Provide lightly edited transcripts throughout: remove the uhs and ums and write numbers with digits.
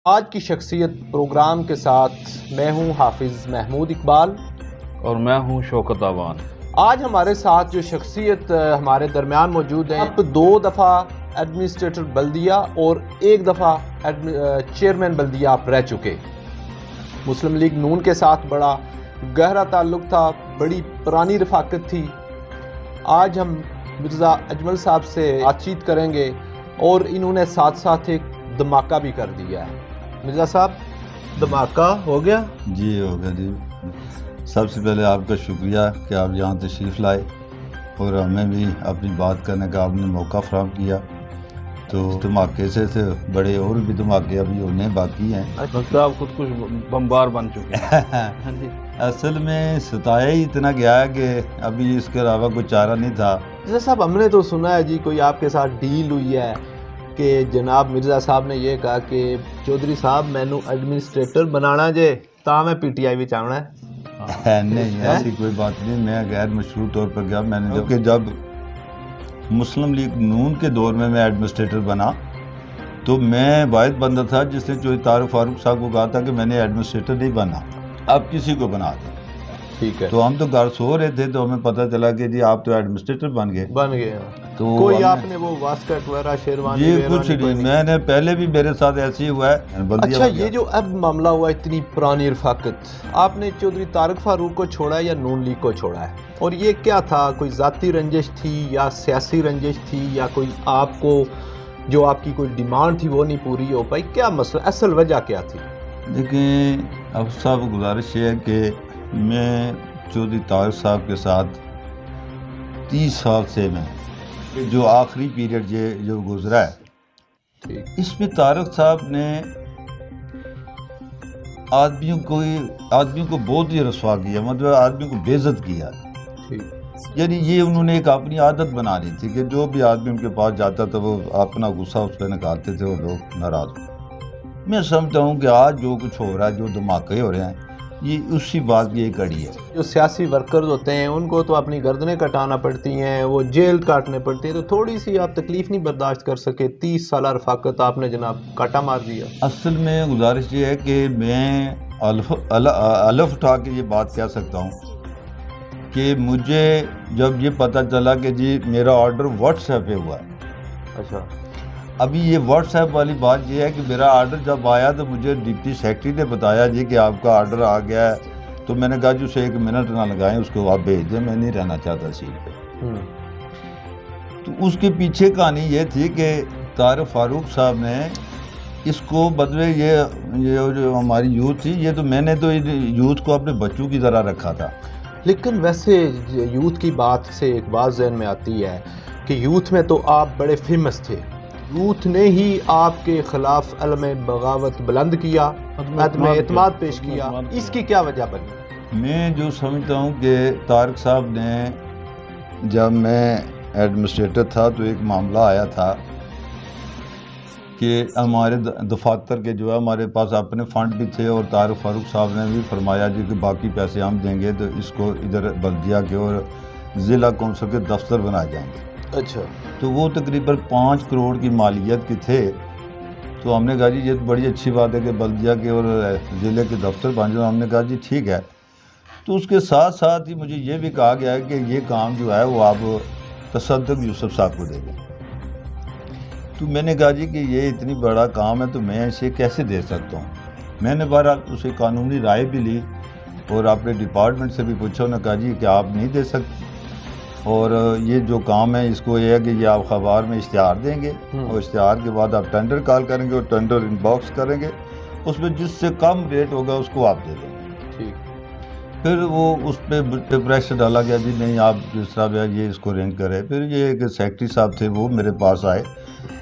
آج کی شخصیت پروگرام کے ساتھ میں ہوں حافظ محمود اقبال اور میں ہوں شوکت آوان۔ آج ہمارے ساتھ جو شخصیت ہمارے درمیان موجود ہیں، آپ 2 دفعہ ایڈمنسٹریٹر بلدیہ اور 1 دفعہ چیئرمین بلدیہ آپ رہ چکے۔ مسلم لیگ نون کے ساتھ بڑا گہرا تعلق تھا، بڑی پرانی رفاقت تھی۔ آج ہم مرزا اجمل صاحب سے بات چیت کریں گے اور انہوں نے ساتھ ساتھ ایک دھماکہ بھی کر دیا ہے۔ مرزا صاحب، دھماکہ ہو گیا؟ جی ہو گیا جی۔ سب سے پہلے آپ کا شکریہ کہ آپ یہاں تشریف لائے اور ہمیں بھی اپنی بات کرنے کا آپ نے موقع فراہم کیا۔ تو دھماکے سے بڑے اور بھی دھماکے ابھی ہونے باقی ہیں۔ لگتا آپ خود کچھ بمبار بن چکے ہیں۔ اصل میں ستایا ہی اتنا گیا ہے کہ ابھی اس کے علاوہ کوئی چارہ نہیں تھا۔ مرزا صاحب، ہم نے تو سنا ہے جی کوئی آپ کے ساتھ ڈیل ہوئی ہے کہ جناب مرزا صاحب نے یہ کہا کہ چودھری صاحب مینو ایڈمنسٹریٹر بنانا جے تا میں پی ٹی آئی بھی آنا ہے۔ نہیں، ایسی کوئی بات نہیں۔ میں غیر مشروع طور پر گیا۔ میں نے جب مسلم لیگ نون کے دور میں ایڈمنسٹریٹر بنا تو میں واحد بندہ تھا جس نے چودھری طارق فاروق صاحب کو کہا تھا کہ میں نے ایڈمنسٹریٹر نہیں بنا، اب کسی کو بنا دیں۔ ٹھیک ہے، تو ہم تو گھر سو رہے تھے تو ہمیں پتہ چلا کہ جی آپ تو ایڈمنسٹریٹر بن گئے۔ تو کوئی آپ نے وہ واسکٹ وغیرہ شیروانی؟ یہ کچھ نہیں، میں نے پہلے بھی میرے ساتھ ایسے ہی ہوا ہے۔ اچھا، یہ جو اب معاملہ ہوا اتنی پرانی رفاقت، آپ نے چودھری طارق فاروق کو چھوڑا ہے یا نون لیگ کو چھوڑا ہے؟ اور یہ کیا تھا؟ کوئی ذاتی رنجش تھی یا سیاسی رنجش تھی یا کوئی آپ کو جو آپ کی کوئی ڈیمانڈ تھی وہ نہیں پوری ہو پائی؟ کیا مسئلہ، اصل وجہ کیا تھی؟ دیکھیں اب صاحب، گزارش یہ ہے کہ میں چودھری طارق صاحب کے ساتھ 30 سال سے میں جو آخری پیریڈ یہ جو گزرا ہے، اس میں طارق صاحب نے آدمیوں کو بہت ہی رسوا کیا، مطلب آدمیوں کو بے عزت کیا۔ یعنی یہ انہوں نے ایک اپنی عادت بنا لی تھی کہ جو بھی آدمی ان کے پاس جاتا تھا وہ اپنا غصہ اس پہ نکالتے تھے، وہ لوگ ناراض۔ میں سمجھتا ہوں کہ آج جو کچھ ہو رہا ہے، جو دھماکے ہو رہے ہیں، یہ اسی بات کی ایک کڑی ہے۔ جو سیاسی ورکرز ہوتے ہیں ان کو تو اپنی گردنیں کٹانا پڑتی ہیں، وہ جیل کاٹنے پڑتی ہیں، تو تھوڑی سی آپ تکلیف نہیں برداشت کر سکے؟ 30 سالہ رفاقت آپ نے جناب کاٹا مار دیا۔ اصل میں گزارش یہ ہے کہ میں الف اٹھا کے یہ بات کہہ سکتا ہوں کہ مجھے جب یہ پتہ چلا کہ جی میرا آرڈر واٹس ایپ پہ ہوا ہے۔ اچھا، ابھی یہ واٹس ایپ والی بات یہ ہے کہ میرا آرڈر جب آیا تو مجھے ڈپٹی سیکرٹری نے بتایا جی کہ آپ کا آرڈر آ گیا ہے، تو میں نے کہا جو اسے 1 منٹ نہ لگائیں، اس کو آپ بھیج دیں، میں نہیں رہنا چاہتا سیٹ پہ۔ تو اس کے پیچھے کہانی یہ تھی کہ طارق فاروق صاحب نے اس کو بدلے یہ جو ہماری یوتھ تھی، یہ تو میں نے تو یوتھ کو اپنے بچوں کی طرح رکھا تھا۔ لیکن ویسے یوتھ کی بات سے ایک بات ذہن میں آتی ہے کہ یوتھ میں تو آپ بڑے فیمس تھے، یوتھ نے ہی آپ کے خلاف علم بغاوت بلند کیا، عدم اعتماد پیش کیا، اس کی کیا وجہ بنی؟ میں جو سمجھتا ہوں کہ طارق صاحب نے جب میں ایڈمنسٹریٹر تھا تو ایک معاملہ آیا تھا کہ ہمارے دفاتر کے جو ہے ہمارے پاس اپنے فنڈ بھی تھے، اور طارق فاروق صاحب نے بھی فرمایا جی کہ باقی پیسے ہم دیں گے تو اس کو ادھر بلدیہ کے اور ضلع کونسل کے دفتر بنائے جائیں گے۔ اچھا، تو وہ تقریباً 5 کروڑ کی مالیت کے تھے۔ تو ہم نے کہا جی یہ تو بڑی اچھی بات ہے کہ بلدیہ کے اور ضلع کے دفتر بن جائیں۔ ہم نے کہا جی ٹھیک ہے۔ تو اس کے ساتھ ساتھ ہی مجھے یہ بھی کہا گیا ہے کہ یہ کام جو ہے وہ آپ تصدق یوسف صاحب کو دے دیں۔ تو میں نے کہا جی کہ یہ اتنی بڑا کام ہے تو میں اسے کیسے دے سکتا ہوں۔ میں نے بہرحال اسے قانونی رائے بھی لی اور اپنے ڈپارٹمنٹ سے بھی پوچھا، انہوں نے کہا جی کہ آپ نہیں دے سکتے، اور یہ جو کام ہے اس کو یہ ہے کہ یہ آپ اخبار میں اشتہار دیں گے، اور اشتہار کے بعد آپ ٹینڈر کال کریں گے اور ٹینڈر ان باکس کریں گے، اس میں جس سے کم ریٹ ہوگا اس کو آپ دے دیں گے۔ ٹھیک۔ پھر وہ اس پہ پریشر ڈالا گیا جی نہیں آپ جس طرح بھی یہ اس کو ارینج کرے۔ پھر یہ ایک سیکرٹری صاحب تھے وہ میرے پاس آئے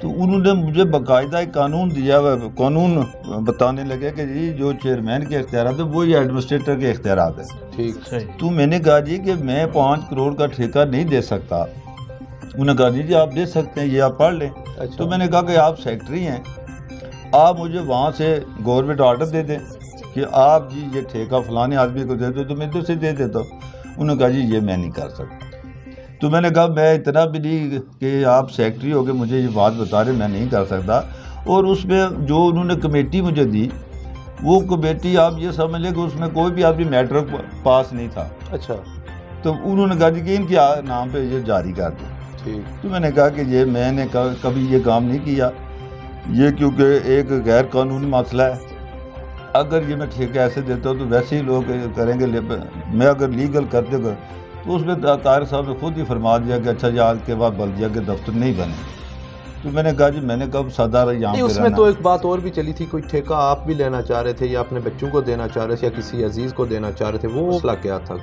تو انہوں نے مجھے باقاعدہ ایک قانون دیا، قانون بتانے لگے کہ جی جو چیئرمین کے اختیارات ہیں وہی ایڈمنسٹریٹر کے اختیارات ہیں۔ ٹھیک، تو میں نے کہا جی کہ میں 5 کروڑ کا ٹھیکہ نہیں دے سکتا۔ انہوں نے کہا جی آپ دے سکتے ہیں، یہ آپ پڑھ لیں۔ تو میں نے کہا کہ آپ سیکرٹری ہیں، آپ مجھے وہاں سے گورنمنٹ آرڈر دے دیں کہ آپ جی یہ ٹھیکہ فلانے آدمی کو دے دو، تو میں ادھر سے دے دیتا ہوں۔ انہوں نے کہا جی یہ میں نہیں کر سکتا۔ تو میں نے کہا میں اتنا بھی نہیں کہ آپ سیکرٹری ہو کے مجھے یہ بات بتا رہے، میں نہیں کر سکتا، اور اس میں جو انہوں نے کمیٹی مجھے دی وہ کمیٹی آپ یہ سمجھ لیں کہ اس میں کوئی بھی آدمی میٹرک پاس نہیں تھا. اچھا. تو انہوں نے کہا جی کہ ان کے نام پہ یہ جاری کر دیں. ٹھیک. تو میں نے کہا کہ یہ میں نے کبھی یہ کام نہیں کیا, یہ کیونکہ ایک غیر قانونی مسئلہ ہے. اگر یہ میں ٹھیکہ ایسے دیتا ہوں تو ویسے ہی لوگ کریں گے. میں اگر لیگل کرتے گا تو اس میں طارق صاحب نے خود ہی فرما دیا کہ اچھا جی آج کے بعد بلدیہ کے دفتر نہیں بنے. تو میں نے کہا جی میں نے کب صدر یہاں پہ اس میں تو ایک بات اور بھی چلی تھی, کوئی ٹھیکہ آپ بھی لینا چاہ رہے تھے یا اپنے بچوں کو دینا چاہ رہے تھے یا کسی عزیز کو دینا چاہ رہے تھے, وہ مسئلہ کیا تھا؟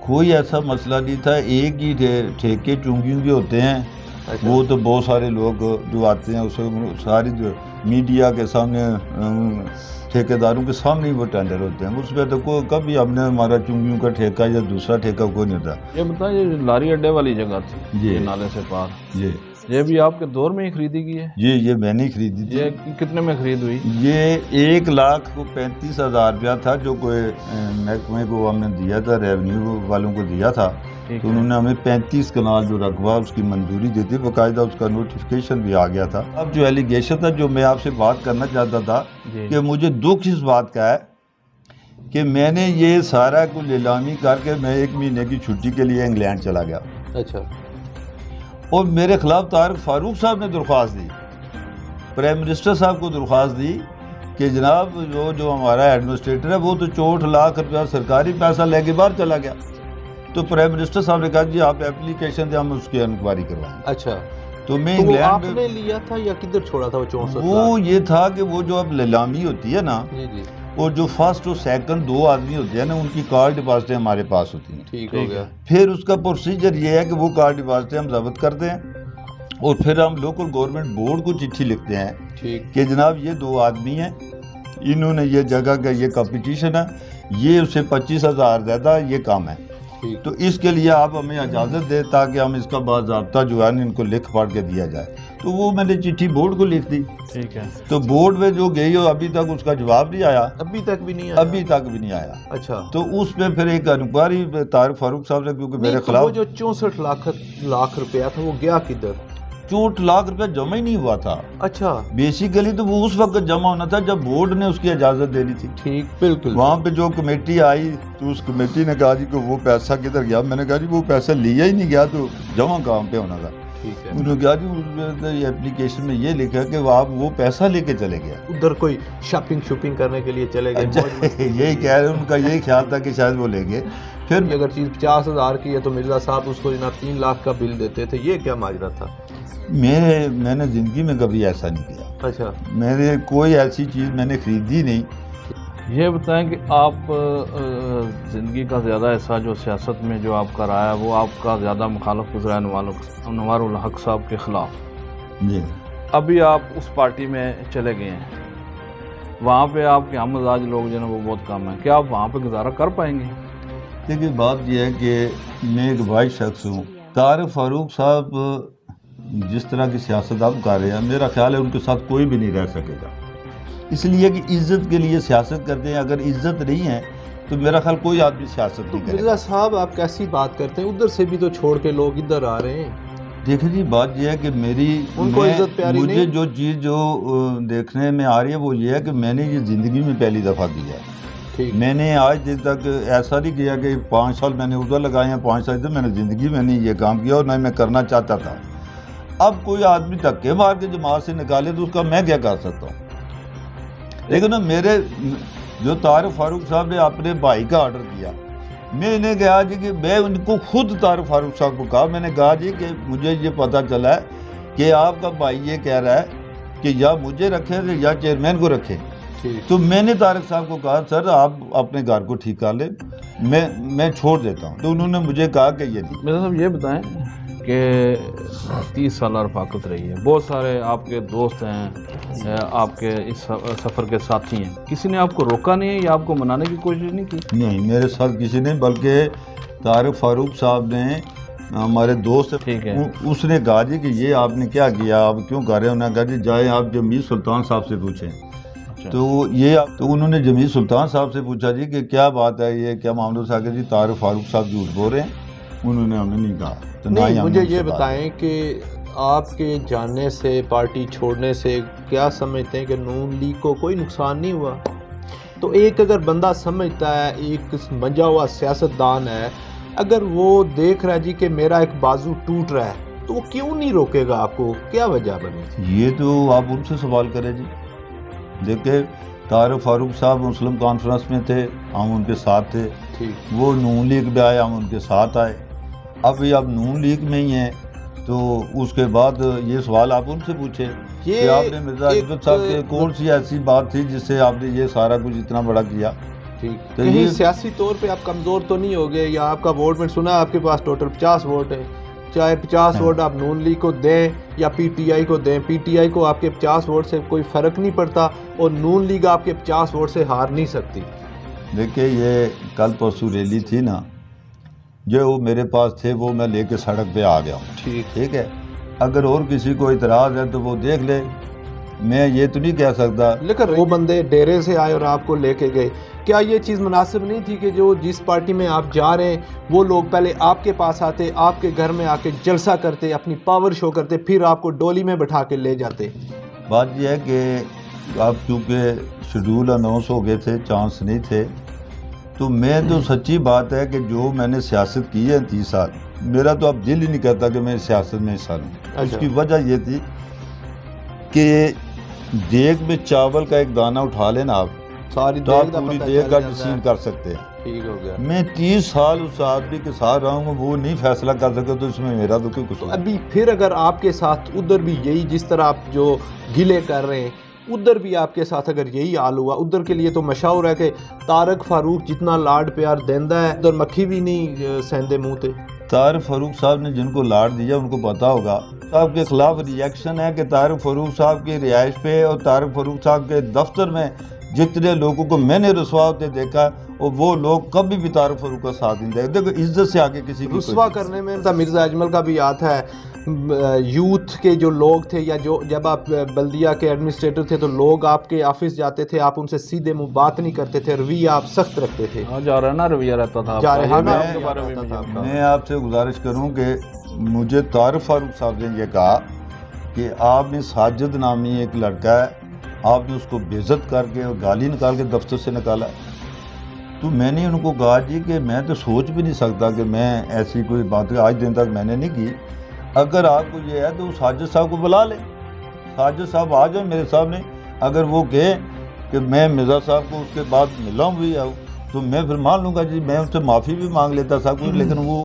کوئی ایسا مسئلہ نہیں تھا. ایک ہی ٹھیکے چونگیوں کے ہوتے ہیں. وہ تو بہت سارے لوگ جو آتے ہیں اسے ساری جو میڈیا کے سامنے ٹھیکیداروں کے سامنے ہی وہ ٹینڈر ہوتے ہیں. اس پہ تو کبھی ہم نے ہمارا چونگیوں کا ٹھیکہ یا دوسرا ٹھیکہ کوئی نہیں ہوتا. یہ بتائیں, یہ لاری اڈے والی جگہ تھی جی نالے سے پار, جی یہ بھی آپ کے دور میں ہی خریدی گئی ہے؟ جی یہ میں نے خریدی تھی. یہ کتنے میں خرید ہوئی؟ یہ 1,35,000 روپیہ تھا جو کوئی محکمے کو ہم نے دیا تھا, ریونیو والوں کو دیا تھا. تو انہوں نے ہمیں 35 کنال جو رقبہ اس کی منظوری دی تھی, باقاعدہ اس کا نوٹیفیکیشن بھی آ گیا تھا. اب جو ایلیگیشن تھا جو میں آپ سے بات کرنا چاہتا تھا کہ مجھے دکھ اس بات کا ہے کہ میں نے یہ سارا کو نیلامی کر کے میں 1 مہینے کی چھٹی کے لیے انگلینڈ چلا گیا. اچھا. اور میرے خلاف طارق فاروق صاحب نے درخواست دی, پرائم منسٹر صاحب کو درخواست دی کہ جناب جو ہمارا ایڈمنسٹریٹر ہے وہ تو 64 لاکھ روپیہ سرکاری پیسہ لے کے باہر چلا گیا. تو پرائم منسٹر صاحب نے کہا جی آپ اپلیکیشن دیں, ہم اس کی انکوائری کروائیں. اچھا. تو میں آپ انگلینڈ نے لیا تھا یا کدھر چھوڑا تھا وہ 64 لاکھ؟ وہ یہ تھا کہ وہ جو اب نیلامی ہوتی ہے نا, جی جی, اور جو فرسٹ اور سیکنڈ 2 آدمی ہوتے ہیں نا, ان کی کار ڈپازٹیں ہمارے پاس ہوتی ہیں. ٹھیک ہو گیا. پھر اس کا پروسیجر یہ ہے کہ وہ کار ڈپازٹیں ہم ضبط کرتے ہیں اور پھر ہم لوکل گورنمنٹ بورڈ کو چٹھی لکھتے ہیں ٹھیک کہ جناب یہ 2 آدمی ہیں, انہوں نے یہ جگہ کا یہ کمپٹیشن ہے, یہ اسے 25,000 زیادہ یہ کام ہے, تو اس کے لیے آپ ہمیں اجازت دیں تاکہ ہم اس کا باضابطہ جو ہے ان کو لکھ پڑھ کے دیا جائے. تو وہ میں نے چٹھی بورڈ کو لکھ دی. ٹھیک ہے. تو بورڈ میں جو گئی ہو ابھی تک اس کا جواب نہیں آیا. ابھی تک بھی نہیں آیا؟ ابھی تک بھی نہیں آیا. اچھا. تو اس میں پھر ایک انکوائری طارق فاروق صاحب نے, کیونکہ میرے خلاف وہ جو 64 لاکھ روپیہ تھا وہ گیا کدھر؟ 64 لاکھ روپیہ جمع ہی نہیں ہوا تھا. اچھا. بیسیکلی تو وہ اس وقت جمع ہونا تھا جب بورڈ نے اس کی اجازت دینی تھی. ٹھیک, بالکل. وہاں پہ جو کمیٹی آئی تو اس کمیٹی نے کہا جی کہ وہ پیسہ کدھر گیا. میں نے کہا جی وہ پیسہ لیا ہی نہیں گیا, تو جمع کہاں پہ ہونا تھا. ٹھیک ہے. انہوں نے کہا جی اپلیکیشن میں یہ لکھا کہ آپ وہ پیسہ لے کے چلے گئے, ادھر کوئی شاپنگ کرنے کے لیے چلے گئے. یہی کہہ رہے, ان کا یہی خیال تھا کہ شاید وہ لے گئے. پھر اگر چیز 50,000 کی ہے تو مرزا صاحب اس کو جناب 3 لاکھ کا بل دیتے تھے, یہ کیا ماجرا تھا؟ میں نے زندگی میں کبھی ایسا نہیں کیا. اچھا. میں نے کوئی ایسی چیز میں نے خریدی نہیں. یہ بتائیں کہ آپ زندگی کا زیادہ حصہ جو سیاست میں جو آپ کا رہا ہے وہ آپ کا زیادہ مخالف گزرا انوار الحق صاحب کے خلاف. جی. ابھی آپ اس پارٹی میں چلے گئے ہیں, وہاں پہ آپ کے ہم مزاج لوگ جو ہیں وہ بہت کم ہیں, کیا آپ وہاں پہ گزارا کر پائیں گے؟ دیکھیے بات یہ ہے کہ میں ایک بھائی شخص ہوں. طارق فاروق صاحب جس طرح کی سیاست آپ کر رہے ہیں, میرا خیال ہے ان کے ساتھ کوئی بھی نہیں رہ سکے گا. اس لیے کہ عزت کے لیے سیاست کرتے ہیں. اگر عزت نہیں ہے تو میرا خیال کوئی آدمی سیاست نہیں کرے گا. مرزا صاحب آپ کیسی بات کرتے ہیں, ادھر سے بھی تو چھوڑ کے لوگ ادھر آ رہے ہیں. دیکھیں جی بات یہ ہے کہ مجھے جو چیز جو دیکھنے میں آ رہی ہے وہ یہ ہے کہ میں نے یہ زندگی میں پہلی دفعہ کیا ہے. میں نے آج دن تک ایسا نہیں کیا کہ 5 سال میں نے ادھر لگائے ہیں, 5 سال ادھر. میں نے زندگی میں نہیں یہ کام کیا اور نہ میں کرنا چاہتا تھا. اب کوئی آدمی دھکے مار کے جماعت سے نکالے تو اس کا میں کیا کر سکتا ہوں. لیکن میرے جو طارق فاروق صاحب نے اپنے بھائی کا آرڈر کیا, میں نے کہا جی کہ میں ان کو خود طارق فاروق صاحب کو کہا, میں نے کہا جی کہ مجھے یہ پتہ چلا ہے کہ آپ کا بھائی یہ کہہ رہا ہے کہ یا مجھے رکھیں یا چیئرمین کو رکھیں. تو میں نے طارق صاحب کو کہا سر آپ اپنے گھر کو ٹھیک کر لیں, میں چھوڑ دیتا ہوں. تو انہوں نے مجھے کہا کہ یہ نہیں. مرزا صاحب یہ بتائیں کہ 30 سالہ رفاقت رہی ہے, بہت سارے آپ کے دوست ہیں, آپ کے اس سفر کے ساتھی ہیں, کسی نے آپ کو روکا نہیں ہے یا آپ کو منانے کی کوشش نہیں کی؟ نہیں, میرے ساتھ کسی نے, بلکہ طارق فاروق صاحب نے ہمارے دوست, اس نے کہا جی کہ یہ آپ نے کیا کیا, آپ کیوں کر رہے ہیں. انہوں نے کہا جی جائیں آپ جمیل سلطان صاحب سے پوچھیں. تو انہوں نے جمیل سلطان صاحب سے پوچھا جی کہ کیا بات ہے, یہ کیا معاملہ تھا کہ جی طارق فاروق صاحب جھوٹ بول رہے ہیں. انہوں نے ہمیں نہیں کہا تو نہ ہی نہیں ہم نے مجھے ان سے یہ بات بتائیں کہ آپ کے جاننے سے پارٹی چھوڑنے سے کیا سمجھتے ہیں کہ نون لیگ کو کوئی نقصان نہیں ہوا؟ تو ایک اگر بندہ سمجھتا ہے، ایک منجا ہوا سیاستدان ہے، اگر وہ دیکھ رہا ہے جی کہ میرا ایک بازو ٹوٹ رہا ہے تو وہ کیوں نہیں روکے گا آپ کو؟ کیا وجہ بنے؟ یہ تو آپ ان سے سوال کریں جی. دیکھیں طارق فاروق صاحب مسلم کانفرنس میں تھے، ہم ان کے ساتھ تھے. ٹھیک، وہ نون لیگ میں آئے، ہم ان کے ساتھ آئے. اب نون لیگ میں ہی ہیں تو اس کے بعد یہ سوال آپ ان سے پوچھیں کہ آپ نے مرزا عزت صاحب کے کون سی ایسی بات تھی جس سے آپ نے یہ سارا کچھ اتنا بڑا کیا. ٹھیک، تو کہیں یہ سیاسی طور پہ آپ کمزور تو نہیں ہو گئے، یا آپ کا ووٹ میں سنا آپ کے پاس ٹوٹل 50 ووٹ ہے، چاہے 50 ووٹ آپ نون لیگ کو دیں یا پی ٹی آئی کو دیں، پی ٹی آئی کو آپ کے 50 ووٹ سے کوئی فرق نہیں پڑتا اور نون لیگ آپ کے 50 ووٹ سے ہار نہیں سکتی. دیکھیں یہ کل پرسوں ریلی تھی نا، جو وہ میرے پاس تھے وہ میں لے کے سڑک پہ آ گیا ہوں. ٹھیک ہے، اگر اور کسی کو اعتراض ہے تو وہ دیکھ لے، میں یہ تو نہیں کہہ سکتا. لیکن وہ بندے ڈیرے سے آئے اور آپ کو لے کے گئے، کیا یہ چیز مناسب نہیں تھی کہ جو جس پارٹی میں آپ جا رہے ہیں وہ لوگ پہلے آپ کے پاس آتے، آپ کے گھر میں آ کے جلسہ کرتے، اپنی پاور شو کرتے، پھر آپ کو ڈولی میں بٹھا کے لے جاتے؟ بات یہ ہے کہ اب چونکہ شیڈول اناؤنس ہو گئے تھے، چانس نہیں تھے، تو میں تو سچی بات ہے کہ جو میں نے سیاست کی ہے 30 سال، میرا تو اب دل ہی نہیں کرتا کہ میں سیاست میں حصہ لوں. اس کی وجہ یہ تھی کہ دیگ میں چاول کا ایک دانہ اٹھا لینا آپ، ساری تو آپ پوری دیگ کا ڈسیزن کر سکتے ہیں. ٹھیک ہو گیا. میں 30 سال اس آدمی کے ساتھ رہا ہوں، وہ نہیں فیصلہ کر سکتا تو اس میں میرا تو کوئی قصور نہیں. ابھی پھر اگر آپ کے ساتھ ادھر بھی یہی جس طرح آپ جو گلے کر رہے ہیں، ادھر بھی آپ کے ساتھ اگر یہی حال ہوا، ادھر کے لیے تو مشہور ہے کہ طارق فاروق جتنا لاڈ پیار دیندہ ہے ادھر مکھی بھی نہیں سہندے منہ تے. طارق فاروق صاحب نے جن کو لاڈ دیا ان کو پتا ہوگا. صاحب کے خلاف ریئیکشن ہے کہ طارق فاروق صاحب کی رہائش پہ اور طارق فاروق صاحب کے دفتر میں جتنے لوگوں کو میں نے رسوا ہوتے دیکھا، اور وہ لوگ کبھی بھی طارق فاروق کا ساتھ نہیں دے. دیکھو عزت سے آگے کسی کی رسوا کرنے میں مرزا اجمل کا بھی یاد ہے، یوتھ کے جو لوگ تھے یا جو جب آپ بلدیہ کے ایڈمنسٹریٹر تھے تو لوگ آپ کے آفس جاتے تھے، آپ ان سے سیدھے منہ بات نہیں کرتے تھے، رویہ آپ سخت رکھتے تھے. جا رہا نا رویہ رہتا تھا. میں آپ سے گزارش کروں کہ مجھے طارق فاروق صاحب نے یہ کہا کہ آپ نے ساجد نامی ایک لڑکا ہے، آپ نے اس کو بے عزت کر کے اور گالی نکال کے دفتر سے نکالا. تو میں نے ان کو کہا جی کہ میں تو سوچ بھی نہیں سکتا کہ میں ایسی کوئی بات آج دن تک میں نے نہیں کی. اگر آپ کو یہ ہے تو ساجد صاحب کو بلا لیں، ساجد صاحب آ جائیں میرے سامنے. اگر وہ کہیں کہ میں مرزا صاحب کو اس کے بعد ملا ہوں بھی آؤں تو میں پھر مان لوں گا جی، میں ان سے معافی بھی مانگ لیتا سب کچھ. لیکن وہ